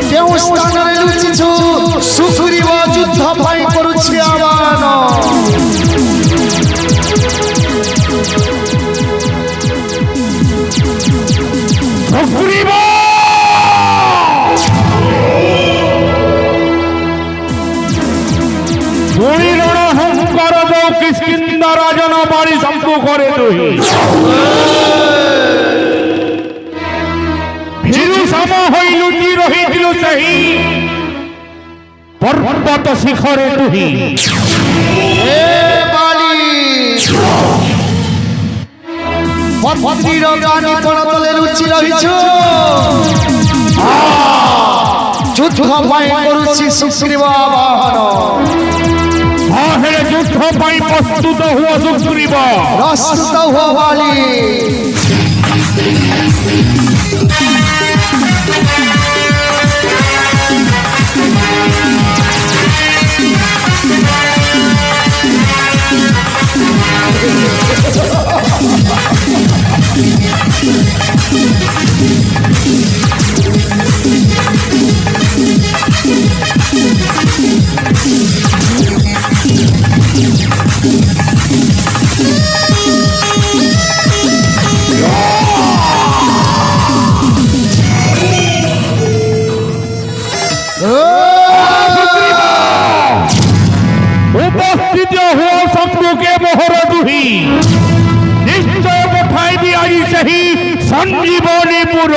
केउ स्थानरे लुचिछु सुग्रीव युद्ध ପାଇଁ କରୁଛି ଆହ୍ୱାନ सुग्रीव পুরী রণহংকার দেও কিষ্কিন্ধা রাজন বাড়ি সম্পু করে তুই ভীরু সম হই লুচি রহিছিল সেই পর্বত শিখরে তুই হে বালি পত্নীর গানি পরতলে লুচি রহিছো যুদ্ধ ପାଇଁ କରୁଛି ସୁଗ୍ରୀବ ଆହ୍ୱାନ ହେଲେ ଯୁଦ୍ଧ ପାଇଁ ପ୍ରସ୍ତୁତ ହୁଅ ସୁଗ୍ରୀବ ପ୍ରସ୍ତୁତ ହୁଅ ବାଲି उपस्थित हुआ शत्रु के मोहर दुही निश्चय पठाई भी आई सही संजीवनीपुर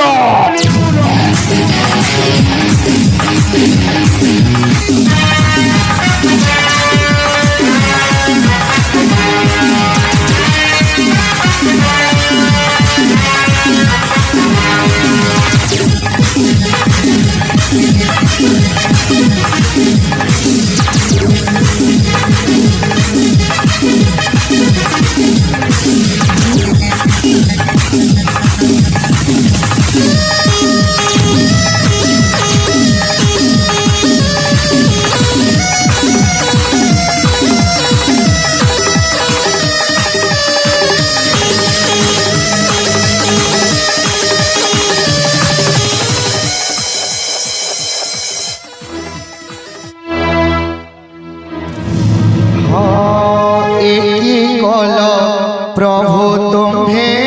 प्रभु तुम्हें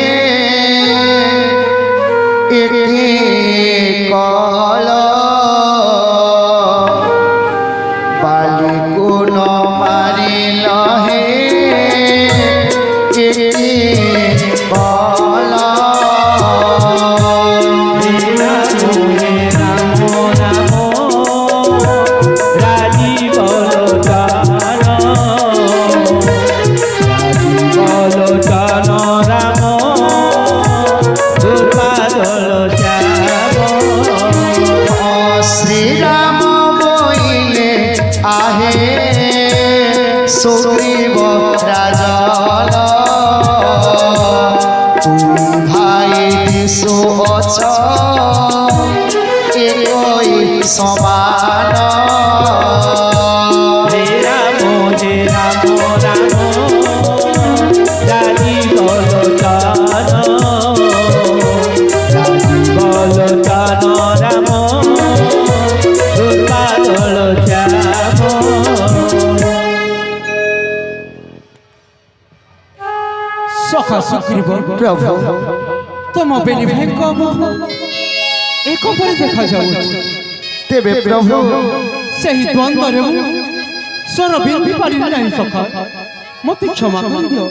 एक कल बाली को न मारिल हे एक कल सुग्रीव राजन तुम भाई दिशो अछ एकई समान सखा सुग्रीव प्रभु तुम बेली भेंक एक पर देखा जाऊ तेबे प्रभु सही द्वंद्व रे स्वर बिंदु पारि नहीं सखा मते क्षमा कर दियो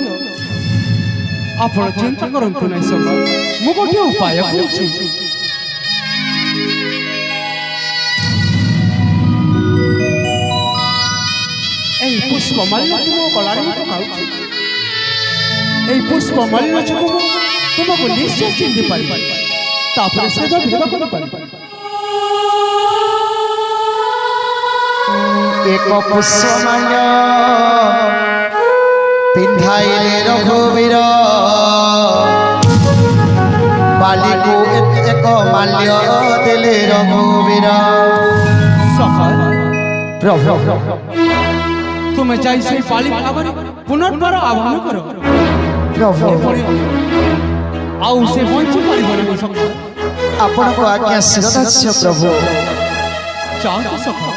आपण चिंता करंतु नहीं सखा मु गोटे उपाय करूछी एई पुष्पमाल्य तुम गलारे मत खाउछी এই পুষ্প মাল্য চুকু তোমাকে নিশ্চয় চিনতে পারি তারপরে সেটা বিবাহ করতে পারি এক পুষ্প মাল্য পিন্ধাইলে রঘুবীর বালিকু এক মাল্য দেলে রঘুবীর সখা প্রভু তুমি যাই সেই বালিক আবার পুনর্বার আহ্বান করো ପ୍ରଭୁ ଆଉ ସେ ବଞ୍ଚି ପାରିବ ନାହିଁ ସଖା। ଆପଣଙ୍କ ଆଜ୍ଞା ଶିରଦାସ୍ୟ ପ୍ରଭୁ। ଚାଲ ସଖା।